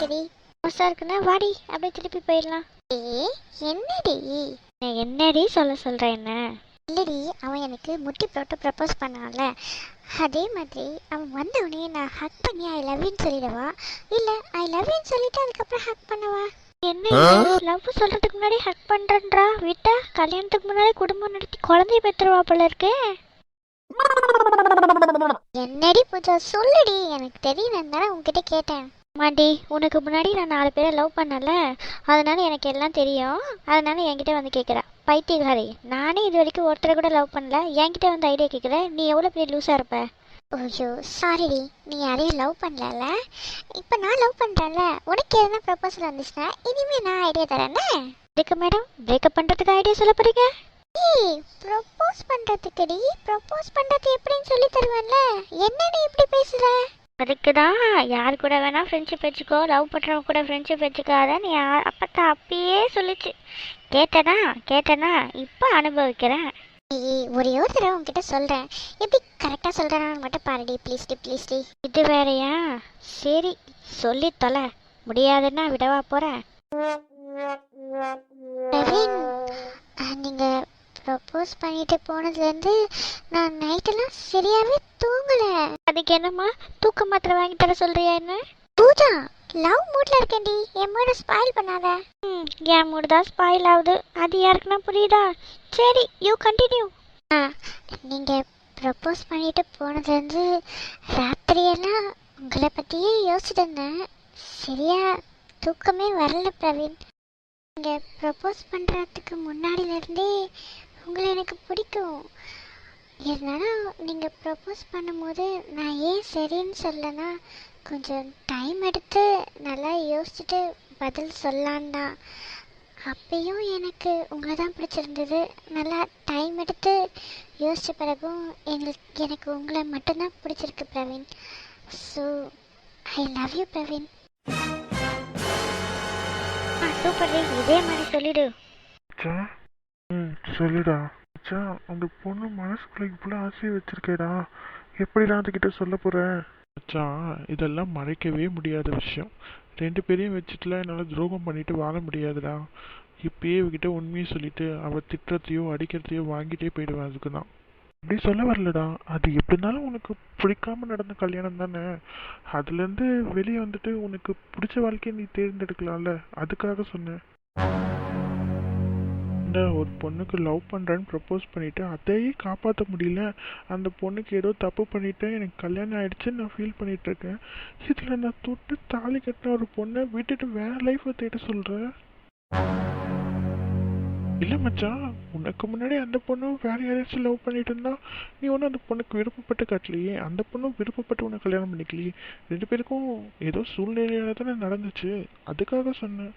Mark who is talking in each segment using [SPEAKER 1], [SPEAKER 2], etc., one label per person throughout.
[SPEAKER 1] இருக்குடி. மோசா இருக்குன்னா வாடி அப்படியே திருப்பி போயிடலாம். என்னடி என்னடி சொல்ற என்ன? இல்லடி, அவன் எனக்கு முட்டி போட்டு ப்ரப்போஸ் பண்ணான்ல, அதே மாதிரி அவன் வந்தவனே நான் ஹக் பண்ணி ஐ லவ் யூன்னு சொல்லிடவா, இல்ல ஐ லவ் யூன்னு சொல்லிட்டு அதுக்கப்புறம் ஹக் பண்ணவா? என்ன லவ் சொல்றதுக்கு முன்னாடி ஹக் பண்றேன்றா, விட்டா கல்யாணத்துக்கு முன்னாடி குடும்பம் நடத்தி குழந்தைய பெற்றுவா போல இருக்கு. என்னடி பூஜா சொல்லுடி, எனக்கு தெரியலன்னு தானே உங்ககிட்ட கேட்டேன். மாண்டி, உனக்கு முன்னாடி நான் 4 பேரை லவ் பண்ணல, அதனால எனக்கு எல்லாம் தெரியும். அதனால என்கிட்ட வந்து கேட்குற பைத்தியகாரி. நானே இது வரைக்கும் ஒருத்தரை கூட லவ் பண்ணல, என்கிட்ட வந்து ஐடியா கேட்குற. நீ எவ்வளோ பெரிய லூஸாக இருப்ப? ஓய்யோ சாரிடி, நீ யாரையும் லவ் பண்ணல, இப்போ நான் லவ் பண்ணுறேன்ல, உனக்கு எதனா ப்ரப்போசல் வந்துச்சுன்னா இனிமேல் நான் ஐடியா தரேன்னே. இதுக்கு மேடம் பிரேக்கப் பண்ணுறதுக்கு ஐடியா சொல்ல போறீங்க? ஏய், ப்ரப்போஸ் பண்ணுறதுக்குடி, ப்ரப்போஸ் பண்ணுறது எப்படின்னு சொல்லி தருவேன்ல, என்ன நீ இப்படி பேசுகிற? அதுக்கு தான் யார் கூட வேணா ஃப்ரெண்ட்ஷிப் வச்சுக்கோ, லவ் பண்ணுறவங்க கூட ஃப்ரெண்ட்ஷிப் வச்சுக்காதன்னு அப்பத்தா அப்பயே சொல்லிச்சு. கேட்டனா இப்போ அனுபவிக்கிறேன். ஒரே ஒரு தடவை உங்ககிட்ட சொல்கிறேன், எப்படி கரெக்டாக சொல்கிறேன்னு மட்டும் பாருடி, ப்ளீஸ்டி. இது வேறையா? சரி சொல்லி தொலை, முடியாதுன்னா விடவா போகிறேன். நீங்கள் ப்ரப்போஸ் பண்ணிட்டு போனதுலேருந்து நான் நைட்டெல்லாம் சரியாகவே தூங்கலை. அதுக்கு என்னம்மா தூக்க மாத்திரை வாங்கி தர சொல்றியா என்ன? பூஜா, லவ் மூட்ல இருக்கேன்டி, என் மூட ஸ்பாயில் பண்ணாத. என் மூடு தான் ஸ்பாயில் ஆகுது, அது யாருக்குன்னா புரியுதா? சரி யூ கண்டினியூ. நீங்கள் ப்ரப்போஸ் பண்ணிட்டு போனதுலேருந்து ராத்திரியெல்லாம் உங்களை பற்றியே யோசிச்சுட்டு இருந்தேன், சரியா தூக்கமே வரல பிரவீன். நீங்கள் ப்ரப்போஸ் பண்ணுறதுக்கு முன்னாடியிலேருந்தே உங்களை எனக்கு பிடிக்கும். இருந்தாலும் நீங்கள் ப்ரப்போஸ் பண்ணும்போது நான் ஏன் சரின்னு சொல்லனா, கொஞ்சம் டைம் எடுத்து நல்லா யோசிச்சுட்டு பதில் சொல்லலான்னா. அப்பயும் எனக்கு உங்களை தான் பிடிச்சிருந்தது. நல்லா டைம் எடுத்து யோசித்த பிறகும் எனக்கு உங்களை மட்டும்தான் பிடிச்சிருக்கு Praveen. So I love you Praveen. Super, இதே மாதிரி சொல்லிடு.
[SPEAKER 2] சொல்லுடா மச்சான், அந்த பொண்ணு மனசுக்குள்ள இவ்வளோ ஆசையை வச்சிருக்கேடா, எப்படிடா அதுக்கிட்ட சொல்ல போற? மச்சான், இதெல்லாம் மறைக்கவே முடியாத விஷயம். 2 பேரையும் வச்சுட்டுலாம் என்னால் துரோகம் பண்ணிட்டு வாழ முடியாதுடா. இப்பயே இவகிட்ட உண்மையை சொல்லிட்டு அவள் திட்டுறதையோ அடிக்கிறதையோ வாங்கிட்டே போயிடுவேன். அதுக்கு தான் அப்படி சொல்ல வரலடா. அது எப்படினாலும் உனக்கு பிடிக்காம நடந்த கல்யாணம் தானே, அதுலேருந்து வெளியே வந்துட்டு உனக்கு பிடிச்ச வாழ்க்கையை நீ தேர்ந்தெடுக்கலாம்ல, அதுக்காக சொன்னேன். ஒரு பொண்ணுக்கு லவ் பண்ணுறேன்னு ப்ரப்போஸ் பண்ணிவிட்டு அதையே காப்பாற்ற முடியல, அந்த பொண்ணுக்கு ஏதோ தப்பு பண்ணிவிட்டேன், எனக்கு கல்யாணம் ஆகிடுச்சுன்னு நான் ஃபீல் பண்ணிகிட்ருக்கேன். இதில் நான் தொட்டு தாலி கட்டின ஒரு பொண்ணை விட்டுட்டு வேறு லைஃப்பை தேட சொல்கிறேன். இல்லை மச்சான், உனக்கு முன்னாடி அந்த பொண்ணும் வேறு யாராச்சும் லவ் பண்ணிட்டு இருந்தா நீ ஒன்றும் அந்த பொண்ணுக்கு விருப்பப்பட்டு கட்டலையே, அந்த பொண்ணும் விருப்பப்பட்டு உனக்கு கல்யாணம் பண்ணிக்கலையே. 2 பேருக்கும் ஏதோ சூழ்நிலையால தானே நடந்துச்சு, அதுக்காக சொன்னேன்.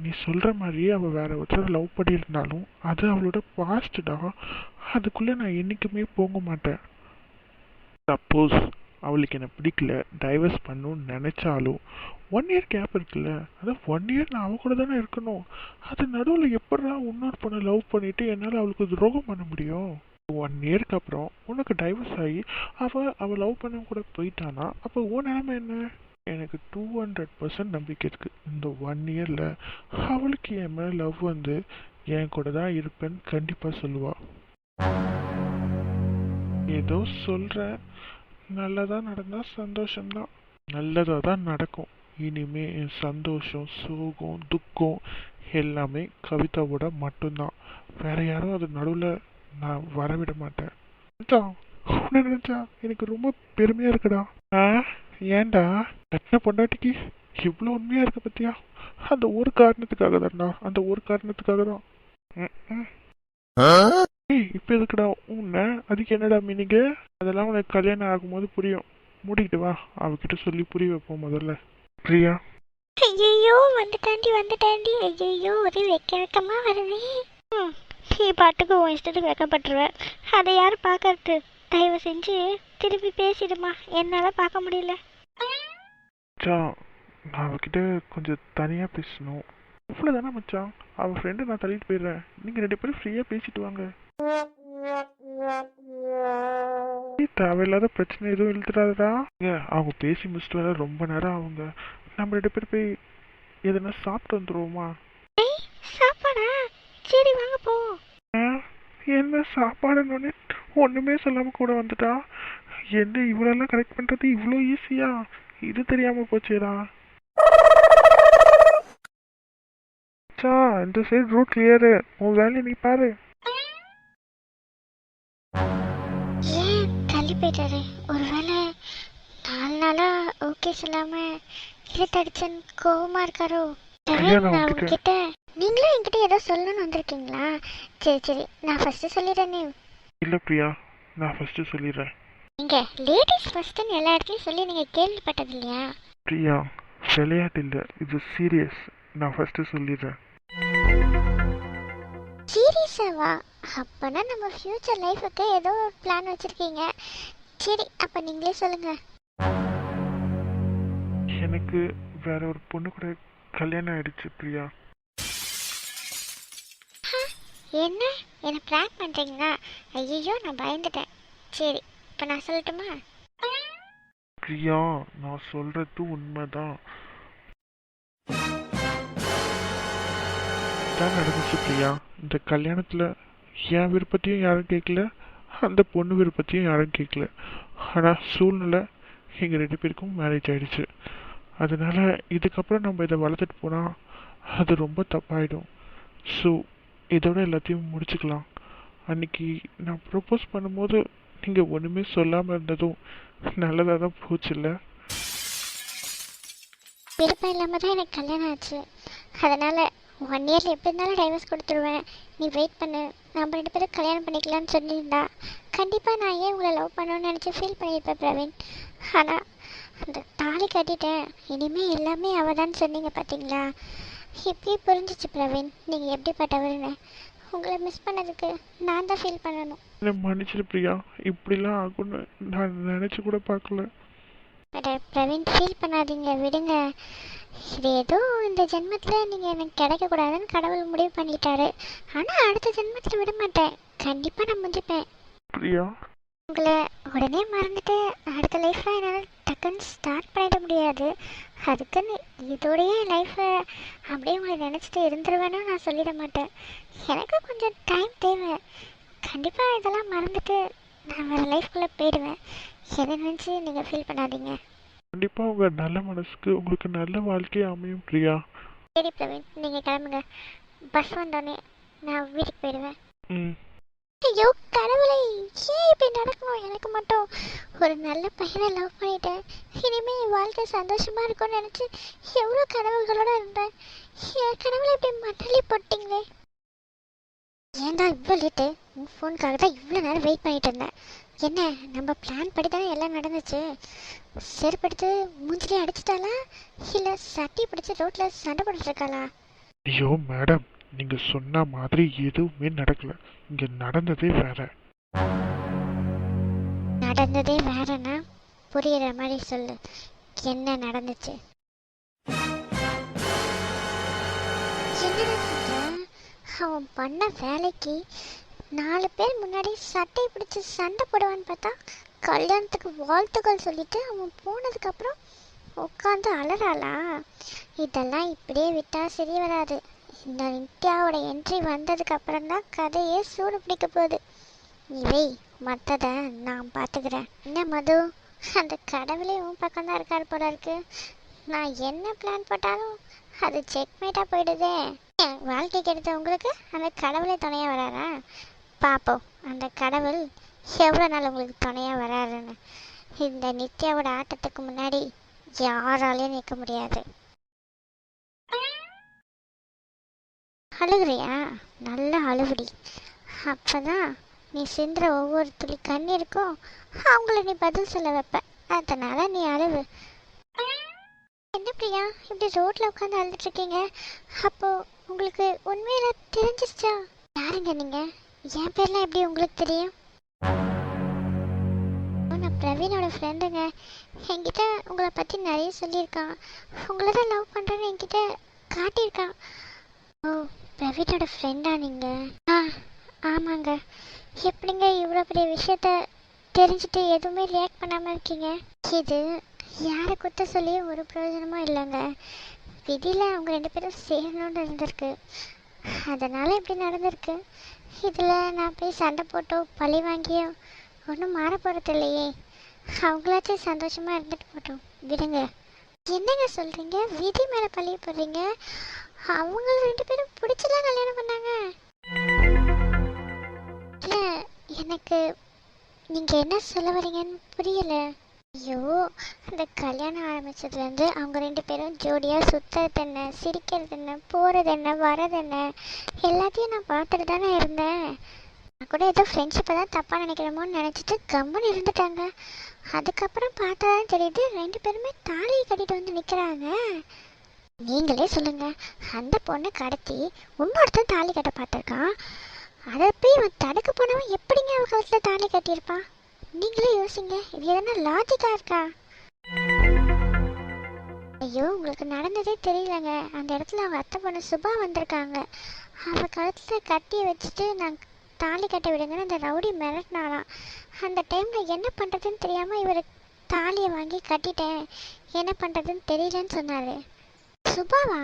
[SPEAKER 2] நீ சொல்ற மாதிரியே அவள் வேற ஒருத்தர் லவ் பண்ணியிருந்தாலும் அது அவளோட பாஸ்டா, அதுக்குள்ள நான் என்னைக்குமே போக மாட்டேன். சப்போஸ் அவளுக்கு என்ன பிடிக்கல, டைவர்ஸ் பண்ணணும்னு நினைச்சாலும் 1 இயர் கேப் இருக்குல்ல, அதான் 1 இயர் நான் அவ கூட தானே இருக்கணும். அது நடுவில் எப்படா இன்னொரு பொண்ணை லவ் பண்ணிட்டு என்னால் அவளுக்கு துரோகம் பண்ண முடியும்? 1 இயருக்கு அப்புறம் உனக்கு டைவர்ஸ் ஆகி அவள் லவ் பண்ண கூட போயிட்டானா, அப்போ உன் நிலைமை என்ன? எனக்கு 200% நம்பிக்கை இருக்கு, இந்த 1 இயர்ல அவளுக்கு என் மேல லவ் வந்து என் கூட தான் இருப்பேன்னு கண்டிப்பா சொல்லுவா. ஏதோ சொல்ற, நல்லதா நடந்தா சந்தோஷம்தான், நல்லதா தான் நடக்கும். இனிமே என் சந்தோஷம், சோகம், துக்கம் எல்லாமே கவிதாவோட மட்டும்தான். வேற யாரும் அது நடுவில் நான் வரவிட மாட்டேன். உன்னை நினைச்சா எனக்கு ரொம்ப பெருமையா இருக்குடா. ஏன்டா கட்டின பொண்டாட்டிக்கு இவ்வளோ உண்மையா இருக்க பத்தியா? அந்த ஒரு காரணத்துக்காக தான்டா, அந்த ஒரு காரணத்துக்காக தான். இப்ப எதுக்குடா உன்ன? அதுக்கு என்னடா மீனிங்க? அதெல்லாம் உனக்கு கல்யாணம் ஆகும்போது புரியும். மூடிக்கிட்டு வா, அவகிட்ட சொல்லி புரிய வைப்போம் முதல்ல. பிரியா,
[SPEAKER 1] ஐயோ வந்துட்டாண்டி. ஐயோ ஒரே வெக்கமா வருது. நீ பாட்டுக்கு உன் இஷ்டத்துக்கு வெக்கப்பட்டுருவேன், அதை யார் பார்க்கறது? தயவு செஞ்சு திருப்பி பேசிடுமா, என்னால் பார்க்க முடியல.
[SPEAKER 2] மச்சான், நான் அவகிட்ட கொஞ்சம் தனியா பேசணும். இவ்வளோதானே மச்சான், அவன் ஃப்ரெண்டு நான் தள்ளிட்டு போயிடுறேன், நீங்கள் 2 பேரும் ஃப்ரீயாக பேசிட்டு வாங்க. தேவையில்லாத பிரச்சனை எதுவும் இழுத்துறாதடா. அவங்க பேசி முடிச்சுட்டு வர ரொம்ப நேரம் அவங்க. நம்ம 2 பேர் போய் எதுனா சாப்பிட்டு வந்துருவோமா?
[SPEAKER 1] ஏய் சாப்பாடா? சரி வாங்க போ.
[SPEAKER 2] ஆ, என்ன சாப்பாடுன்னு ஒண்ணுமே சொல்லாம கூட வந்துட்டா. என்ன இவ்வளோலாம் கரெக்ட் பண்றது இவ்வளோ ஈஸியா? இது தெரியாம போச்சேடா. சா, இந்த சைடு ரூட் கிளியரு. உன் வேலையை நீ பாரு.
[SPEAKER 1] ஏன் தள்ளி போயிட்டாரு? ஒருவேளை 4 நாளா ஓகே சொல்லாம இழுத்தடிச்சன் கோவமா இருக்காரோ?
[SPEAKER 2] கல்யாணம்
[SPEAKER 1] நான்
[SPEAKER 2] விட்டுட்டு
[SPEAKER 1] உங்ககிட்ட நீங்களும் என்கிட்ட ஏதோ சொல்லணும்னு வந்திருக்கீங்களா? சரி சரி, நான் ஃபர்ஸ்ட் சொல்லிடுறேனே.
[SPEAKER 2] இல்லை பிரியா, நான் ஃபர்ஸ்ட் சொல்லிடுறேன்.
[SPEAKER 1] நீங்க லேடிஸ் ஃபர்ஸ்ட்னு எல்லா இடத்துலயும் சொல்லி நீங்க கேள்விப்பட்டது இல்லையா?
[SPEAKER 2] பிரியா, விளையாட்டு இல்லை, இது சீரியஸ். நான் ஃபர்ஸ்ட் சொல்லிடுறேன்.
[SPEAKER 1] சீரியஸாவா? அப்பனா நம்ம ஃபியூச்சர் லைஃபுக்கு ஏதோ ஒரு பிளான் வச்சிருக்கீங்க. சரி அப்ப நீங்களே சொல்லுங்க.
[SPEAKER 2] எனக்கு வேற ஒரு பொண்ணு கூட கல்யாணம் ஆயிடுச்சு பிரியா.
[SPEAKER 1] என்ன என்ன பிராங்க் பண்றீங்களா? ஐயோ நான் பயந்துட்டேன். சரி இப்ப நான் சொல்லட்டுமா?
[SPEAKER 2] பிரியா, நான் சொல்றது உண்மைதான். தான் நடந்துச்சு பிரியா. இந்த கல்யாணத்துல என் விருப்பத்தையும் யாரும் கேட்கல, அந்த பொண்ணு விருப்பத்தையும் யாரும் கேட்கல. ஆனா சூழ்நிலை எங்க 2 பேருக்கும் மேரேஜ் ஆயிடுச்சு. அதனால இதுக்கப்புறம் நம்ம இதை வளர்த்துட்டு போனா அது ரொம்ப தப்பாயிடும். ஸோ இதோட எல்லாத்தையும் முடிச்சுக்கலாம். அன்னைக்கு நான் ப்ரப்போஸ் பண்ணும்போது நீங்கள் ஒன்றுமே சொல்லாமல் இருந்ததும் நல்லதாக தான் போச்சுல்ல?
[SPEAKER 1] விருப்பம் இல்லாம தான் எனக்கு கல்யாணம் ஆச்சு. அதனால 1 இயர்ல எப்படி இருந்தாலும் டைவர்ஸ் கொடுத்துருவேன். நீ வெயிட் பண்ணு, நம்ம 2 பேரும் கல்யாணம் பண்ணிக்கலாம்னு சொல்லியிருந்தா கண்டிப்பா நான் ஏன் உங்களை லவ் பண்ணணும்னு நினச்சி ஃபீல் பண்ணியிருப்பேன் பிரவீன். ஆனால் அந்த தாலி கட்டிட்டேன், இனிமே எல்லாமே அவதான்னு சொன்னீங்க பார்த்தீங்களா? இப்பயே புரிஞ்சிச்சு பிரவீன் நீங்கள் எப்படிப்பட்டவருன்னு. உங்களை மிஸ் பண்ணதுக்கு நான் தான் ஃபீல் பண்ணணும்.
[SPEAKER 2] என்னை மன்னிச்சிரு பிரியா, இப்படிலாம் ஆகும்னு நான் நினச்சி கூட பார்க்கல.
[SPEAKER 1] அட பிரவீன் ஃபீல் பண்ணாதீங்க, விடுங்க. இது ஏதோ இந்த ஜென்மத்தில் நீங்கள் எனக்கு கிடைக்கக்கூடாதுன்னு கடவுள் முடிவு பண்ணிட்டாரு. ஆனால் அடுத்த ஜென்மத்தில் விட மாட்டேன், கண்டிப்பாக நான் முடிப்பேன்.
[SPEAKER 2] பிரியா,
[SPEAKER 1] உங்களை உடனே மறந்துட்டு அடுத்த லைஃப்பை என்னால் டக்குன்னு ஸ்டார்ட் பண்ணிட முடியாது. அதுக்குன்னு இதோடைய லைஃப்பை அப்படியே உங்களை நினச்சிட்டு இருந்துருவேன்னு நான் சொல்லிட மாட்டேன். எனக்கு கொஞ்சம் டைம் தேவை. கண்டிப்பாக இதெல்லாம் மறந்துட்டு நான் வேறு லைஃப்குள்ளே போயிடுவேன். எதை நினச்சி நீங்கள் ஃபீல் பண்ணாதீங்க.
[SPEAKER 2] கண்டிப்பாக உங்கள் நல்ல மனசுக்கு உங்களுக்கு நல்ல வாழ்க்கையே அமையும் பிரியா.
[SPEAKER 1] சரி பிரவீன் நீங்கள் கிளம்புங்க. பஸ் வந்தோடனே நான் வீட்டுக்கு போயிடுவேன்.
[SPEAKER 2] ம்.
[SPEAKER 1] ஐயோ கடவுளை, ஏன் இப்படி நடக்கணும்? எனக்கு மட்டும் ஒரு நல்ல பையனை லவ் பண்ணிட்டேன். இனிமே என் வாழ்க்கை சந்தோஷமா இருக்கும்னு நினைச்சு எவ்வளோ கனவுகளோட இருந்தேன். என் கடவுளை இப்படி மணலி போட்டீங்களே. ஏன்டா இவ்வளோ லேட்டு? உன் ஃபோனுக்காக தான் இவ்வளோ நேரம் வெயிட் பண்ணிட்டு இருந்தேன். என்ன நம்ம பிளான் படி தானே எல்லாம் நடந்துச்சு? செருப்படுத்து மூஞ்சிலே அடிச்சிட்டாளா இல்லை சட்டி பிடிச்சி ரோட்டில் சண்டை போட்டுட்டு இருக்காளா?
[SPEAKER 2] ஐயோ மேடம், நீங்கள் சொன்ன மாதிரி எதுவுமே நடக்கல. இங்கே நடந்ததே வேற.
[SPEAKER 1] நடந்ததே வேறனா புரியுற மாதிரி சொல்லு, என்ன நடந்துச்சு? என்னடா சொல்ற? அவன் பண்ண வேலைக்கு 4 பேர் முன்னாடி சட்டை பிடிச்சி சண்டை போடுவான்னு பார்த்தா கல்யாணத்துக்கு வாழ்த்துக்கள் சொல்லிட்டு அவன் போனதுக்கப்புறம் உட்காந்து அலறாளா? இதெல்லாம் இப்படியே விட்டா சரி வராது. இந்த நித்யாவோட என்ட்ரி வந்ததுக்கு அப்புறம் தான் கதையே சூடு பிடிக்க போகுது. இவை மற்றதை நான் பார்த்துக்கிறேன். என்ன மது, அந்த கடவுளே உன் பக்கம் தான் இருக்கார் போல இருக்கு. நான் என்ன பிளான் போட்டாலும் அது செக்மேட்டாக போயிடுதே. என் வாழ்க்கைக்கு எடுத்த உங்களுக்கு அந்த கடவுளே துணையாக வராரா? பார்ப்போம் அந்த கடவுள் எவ்வளோ நாள் உங்களுக்கு துணையாக வராருன்னு. இந்த நித்யாவோட ஆட்டத்துக்கு முன்னாடி யாராலையும் நிற்க முடியாது. அழுகுறியா? நல்லா அழுகுடி. அப்பதான் நீ சிந்துற ஒவ்வொரு துளி கண்ணீருக்கும் அவங்கள நீ பதில் சொல்ல வைப்ப. அதனால நீ அழுவு. என்ன பிரியா இப்படி ரோட்ல உட்காந்து அழுதுட்டு இருக்கீங்க? அப்போ உங்களுக்கு உண்மையில தெரிஞ்சிருச்சா? யாருங்க நீங்க? என் பேர்லாம் எப்படி உங்களுக்கு தெரியும்? நான் பிரவீனோட ஃப்ரெண்டுங்க. என்கிட்ட உங்களை பற்றி நிறைய சொல்லியிருக்கான். உங்களை தான் லவ் பண்ணுறேன்னு என்கிட்ட காட்டியிருக்கான். ஓ, பிரவீனோட ஃப்ரெண்டா நீங்கள்? ஆமாங்க. எப்படிங்க இவ்வளோ பெரிய விஷயத்த தெரிஞ்சுட்டு எதுவுமே ரியாக்ட் பண்ணாமல் இருக்கீங்க? இது யாரை குத்த சொல்லியும் ஒரு பிரயோஜனமும் இல்லைங்க. விதியில் அவங்க 2 பேரும் சேரணும்னு இருந்திருக்கு, அதனால் இப்படி நடந்திருக்கு. இதில் நான் போய் சண்டை போட்டோ பழி வாங்கியோ ஒன்றும் மாற போகிறது இல்லையே. அவங்களாச்சும் சந்தோஷமாக இருந்துட்டு போட்டோம், விடுங்க. என்னங்க சொல்கிறீங்க? விதி மேலே பழிய போடுறீங்க? அவங்க 2 பேரும் பிடிச்சலாம் கல்யாணம் பண்ணாங்க. இல்லை, எனக்கு நீங்கள் என்ன சொல்ல வரீங்கன்னு புரியல. ஐயோ, அந்த கல்யாணம் ஆரம்பிச்சதுலேருந்து அவங்க 2 பேரும் ஜோடியாக சுற்றுறது என்ன, சிரிக்கிறது என்ன, போகிறது என்ன, வர்றது என்ன, எல்லாத்தையும் நான் பார்த்துட்டு தானே இருந்தேன். நான் கூட ஏதோ ஃப்ரெண்ட்ஷிப்பை தான் தப்பாக நினைக்கிறோமோன்னு நினச்சிட்டு கம்முன்னு இருந்துட்டாங்க. அதுக்கப்புறம் பார்த்தா தான் தெரியுது 2 பேருமே தாலியை கட்டிட்டு வந்து நிற்கிறாங்க. நீங்களே சொல்லுங்கள், அந்த பொண்ணை கடத்தி இன்னொருத்தன் தாலி கட்ட பார்த்துருக்கான். அதை போய் அவன் தடுக்க போனவன் எப்படிங்க அவன் கழுத்தில் தாலி கட்டியிருப்பான்? நீங்களே யோசிங்க, இது எதனா லாஜிக்கா இருக்கா? ஐயோ, உங்களுக்கு நடந்ததே தெரியலங்க. அந்த இடத்துல அவங்க அத்தை பொண்ணு சுபா வந்திருக்காங்க. அவள் கழுத்தில் கட்டி வச்சுட்டு நான் தாலி கட்ட விடுங்கன்னு அந்த ரவுடி மிரட்டினாலாம். அந்த டைமில் என்ன பண்ணுறதுன்னு தெரியாமல் இவர் தாலியை வாங்கி கட்டிட்டேன், என்ன பண்ணுறதுன்னு தெரியலன்னு சொன்னார். சுபாவா?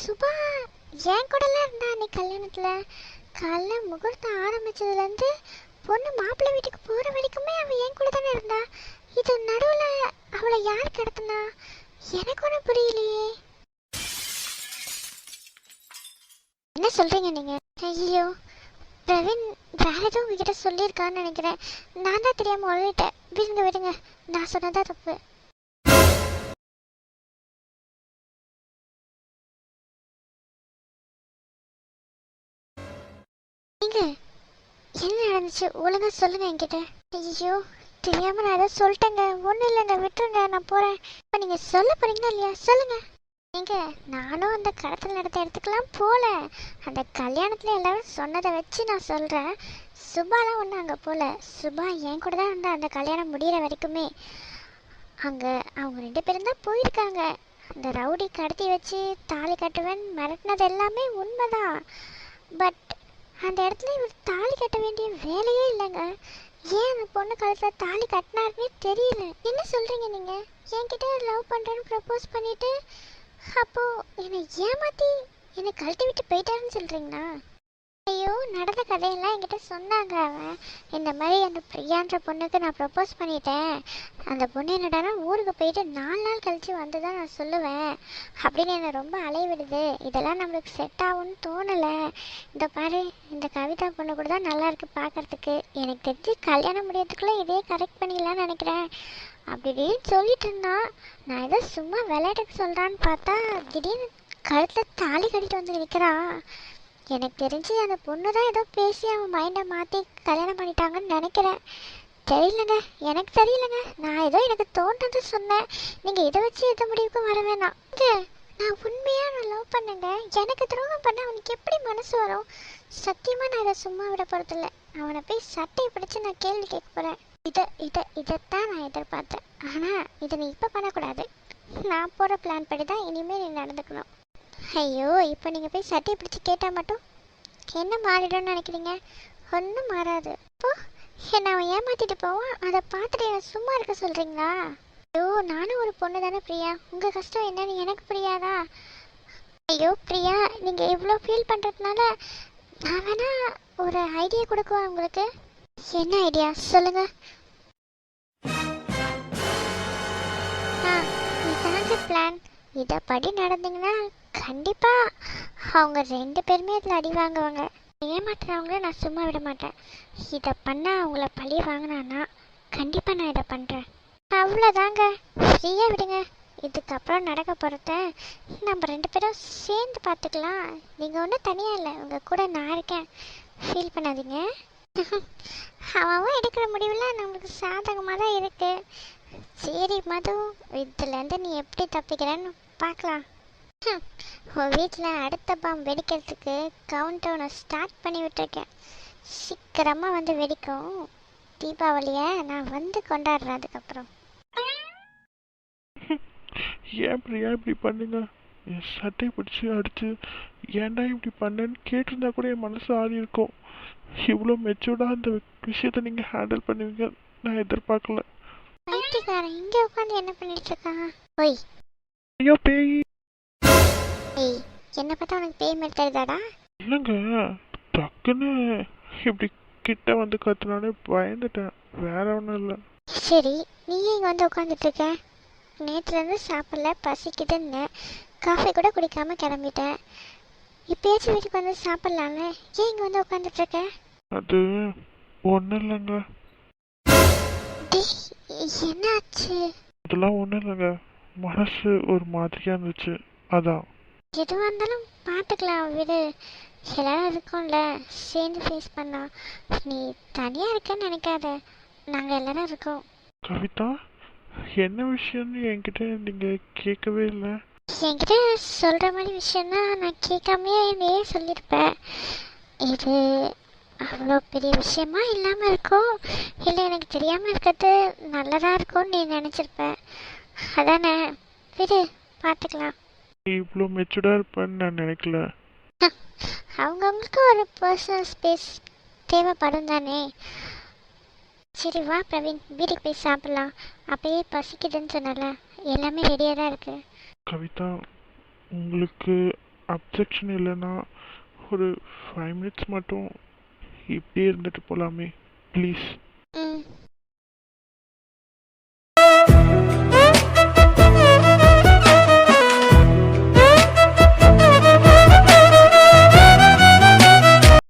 [SPEAKER 1] சுபா என் கூடலாம் இருந்தா அன்னைக்கு கல்யாணத்தில். காலைல முகூர்த்தம் ஆரம்பிச்சதுலேருந்து பொண்ணு மாப்பிள்ளை வீட்டுக்கு போகிற வரைக்குமே அவள் என் கூட தானே இருந்தா. இது நடுவில் அவளை யார் கடத்தினா? எனக்கு ஒன்றும் புரியலையே. என்ன சொல்கிறீங்க நீங்கள்? ஐயோ, பிரவீன் வேற எதுவும் உங்ககிட்ட சொல்லியிருக்கான்னு நினைக்கிறேன். நான் தான் தெரியாமல் உளறிட்டேன். விடுங்க விடுங்க, நான் சொன்னதா தப்பு. நீங்க என்ன நடந்துச்சு ஒழுங்கா சொல்லுங்க என்கிட்ட. ஐயோ, தெரியாம நான் ஏதோ சொல்லிட்டேங்க. ஒன்றும் இல்லைங்க, விட்டுருங்க, நான் போகிறேன். இப்போ நீங்கள் சொல்ல போறீங்களா இல்லையா? சொல்லுங்க. நீங்க நானும் அந்த கடத்தல் நடத்த இடத்துக்கெல்லாம் போகல. அந்த கல்யாணத்துல எல்லாரும் சொன்னதை வச்சு நான் சொல்கிறேன். சுபாலாம் ஒன்றும் அங்கே போகல. சுபா என் கூட தான் இருந்தா அந்த கல்யாணம் முடிகிற வரைக்குமே. அங்கே அவங்க 2 பேரும் தான் போயிருக்காங்க. அந்த ரவுடி கடத்தி வச்சு தாலி கட்டுவேன் மிரட்டினது எல்லாமே உண்மைதான். பட் அந்த இடத்துல இவர் தாலி கட்ட வேண்டிய வேலையே இல்லைங்க. ஏன் அந்த பொண்ணு கழுத்தில் தாலி கட்டினாருன்னே தெரியல. என்ன சொல்கிறீங்க நீங்கள்? என்கிட்ட லவ் பண்ணுறேன்னு ப்ரப்போஸ் பண்ணிவிட்டு அப்போது என்னை ஏமாற்றி என்னை கழட்டி விட்டு போயிட்டாருன்னு சொல்கிறீங்களா? ஐயோ, நடந்த கதையெல்லாம் என்கிட்ட சொன்னாங்க. அவன் இந்த மாதிரி அந்த பிரியான்ற பொண்ணுக்கு நான் ப்ரப்போஸ் பண்ணிட்டேன். அந்த பொண்ணு என்னடானா ஊருக்கு போயிட்டு 4 நாள் கழித்து வந்து தான் நான் சொல்லுவேன் அப்படின்னு என்னை ரொம்ப அலைவிடுது. இதெல்லாம் நம்மளுக்கு செட் ஆகும்னு தோணலை. இந்த பாரு, இந்த கவிதா பொண்ணு கூட தான் நல்லா இருக்குது பார்க்குறதுக்கு. எனக்கு தெரிஞ்சு கல்யாணம் முடியறதுக்குள்ளே இதே கரெக்ட் பண்ணிக்கலான்னு நினைக்கிறேன் அப்படின்னு சொல்லிட்டு இருந்தான். நான் ஏதோ சும்மா விளையாட்டுக்கு சொல்கிறான்னு பார்த்தா திடீர்னு கழுத்தில் தாலி கட்டிட்டு வந்து நிற்கிறான். எனக்கு தெரிஞ்சு அந்த பொண்ணு தான் ஏதோ பேசி அவன் மைண்டை மாற்றி கல்யாணம் பண்ணிட்டாங்கன்னு நினைக்கிறேன். தெரியலங்க, எனக்கு தெரியலங்க. நான் ஏதோ எனக்கு தோன்றது சொன்னேன். நீங்கள் இதை வச்சு எந்த முடிவுக்கும் வர வேணாம். நான் உண்மையாக நான் லவ் பண்ணுங்க. எனக்கு துரோகம் பண்ண அவனுக்கு எப்படி மனசு வரும்? சத்தியமாக நான் இதை சும்மா விட போகிறதில்ல. அவனை போய் சட்டையை பிடிச்சி நான் கேள்வி கேட்க போகிறேன். இதைத்தான் நான் எதிர்பார்த்தேன். ஆனால் இதை நீ இப்போ பண்ணக்கூடாது. நான் போகிற பிளான் படி தான் இனிமேல் நீ நடந்துக்கணும். ஐயோ, இப்போ நீங்கள் போய் சட்டையை பிடிச்சி கேட்டால் மட்டும் என்ன மாறிடும்னு நினைக்கிறீங்க? ஒன்றும் மாறாது. இப்போ என்னை அவன் ஏமாற்றிட்டு போவான். அதை பார்த்துட்டு என்னை சும்மா இருக்க சொல்கிறீங்களா? ஐயோ, நானும் ஒரு பொண்ணு தானே பிரியா. உங்கள் கஷ்டம் என்னன்னு எனக்கு புரியாதா? ஐயோ பிரியா, நீங்கள் இவ்வளோ ஃபீல் பண்ணுறதுனால நான் வேணா ஒரு ஐடியா கொடுக்குவேன் உங்களுக்கு. என்ன ஐடியா சொல்லுங்கள். இதாங்க பிளான். இதை படி நடந்தீங்கன்னா கண்டிப்பாக அவங்க 2 பேருமே இதில் அடி வாங்குவாங்க. ஏமாத்துறவங்கள நான் சும்மா விட மாட்டேன். இதை பண்ணால் அவங்கள பழி வாங்கினான்னா கண்டிப்பாக நான் இதை பண்ணுறேன். அவ்வளோதாங்க, ஃப்ரீயாக விடுங்க. இதுக்கப்புறம் நடக்க போகிறத நம்ம 2 பேரும் சேர்ந்து பார்த்துக்கலாம். நீங்கள் ஒன்றும் தனியாக இல்லை, உங்கள் கூட நான் இருக்கேன். ஃபீல் பண்ணாதீங்க. அவன் எடுக்கிற முடிவுலாம் நம்மளுக்கு சாதகமாக தான் இருக்குது. சரி மது, இதுலேருந்து நீ எப்படி தப்பிக்கிறேன்னு பார்க்கலாம். உன் வீட்டில் அடுத்த பாம்பு வெடிக்கிறதுக்கு கவுண்டவுனை ஸ்டார்ட் பண்ணி விட்டுருக்கேன். சீக்கிரமாக வந்து வெடிக்கும். தீபாவளியை நான் வந்து கொண்டாடுறேன். அதுக்கப்புறம்
[SPEAKER 2] ஏன் பிரியா இப்படி பண்ணுங்க? என் சட்டையை பிடிச்சி அடிச்சு ஏன்டா இப்படி பண்ணேன்னு கேட்டிருந்தா கூட என் மனசு ஆறி இருக்கும். இவ்வளோ மெச்சூர்டாக அந்த விஷயத்தை நீங்கள் ஹேண்டில் பண்ணுவீங்க நான் எதிர்பார்க்கல.
[SPEAKER 1] பைத்தியக்காரன் இங்கே உட்காந்து என்ன பண்ணிட்டு இருக்கான்? ஓய்
[SPEAKER 2] ஐயோ பேய்
[SPEAKER 1] ஏய், என்ன பார்த்தா உனக்கு பேய் மாதிரி தெரியுதாடா?
[SPEAKER 2] இல்லைங்க, டக்குன்னு இப்படி கிட்ட வந்து கத்துனாலே பயந்துட்டேன், வேற ஒன்றும் இல்லை.
[SPEAKER 1] சரி, நீ இங்கே வந்து உட்காந்துட்டு இருக்க? நேற்றுலேருந்து சாப்பிடல, பசிக்குதுன்னு காஃபி கூட குடிக்காம கிளம்பிட்டேன். இப்பயாச்சும் வீட்டுக்கு வந்து சாப்பிட்லாம்ல, ஏன் இங்கே வந்து உட்காந்துட்டு இருக்க?
[SPEAKER 2] அது ஒன்றும் இல்லைங்க,
[SPEAKER 1] டேய், என்னாச்சு?
[SPEAKER 2] அதெல்லாம் ஒன்றும் இல்லைங்க, மனசு ஒரு மாதிரியா இருந்துச்சு, அதான்.
[SPEAKER 1] எதுவாக இருந்தாலும் பார்த்துக்கலாம் விடு. எல்லாரும் இருக்கோம்ல, சேர்ந்து ஃபேஸ் பண்ணலாம். நீ தனியாக இருக்கன்னு நினைக்காத, நாங்கள் எல்லாரும் இருக்கோம்.
[SPEAKER 2] கவிதா, என்ன விஷயம்னு என்கிட்ட நீங்கள் கேட்கவே இல்லை.
[SPEAKER 1] என்கிட்ட சொல்கிற மாதிரி விஷயந்தான் நான் கேட்காமையே என்னையே சொல்லியிருப்பேன். இது அவ்வளோ பெரிய விஷயமா இல்லாமல் இருக்கும், இல்லை எனக்கு தெரியாமல் இருக்கிறது நல்லதாக இருக்கும்னு நீ நினச்சிருப்ப. அதானே, விடு பார்த்துக்கலாம்.
[SPEAKER 2] நீ இவ்வளோ மெச்சூர்டாக இருப்பேன்னு நான் நினைக்கல.
[SPEAKER 1] அவங்கவுங்களுக்கு ஒரு பர்சனல் ஸ்பேஸ் தேவைப்படும் தானே. சரி வா பிரவீன், வீட்டுக்கு போய் சாப்பிட்லாம். அப்பயே பசிக்குதுன்னு சொன்னல, எல்லாமே ரெடியாக தான் இருக்குது.
[SPEAKER 2] கவிதா, உங்களுக்கு அப்ஜெக்ஷன் இல்லைன்னா ஒரு 5 மினிட்ஸ் மட்டும் இப்படியே இருந்துட்டு போகலாமே, ப்ளீஸ்.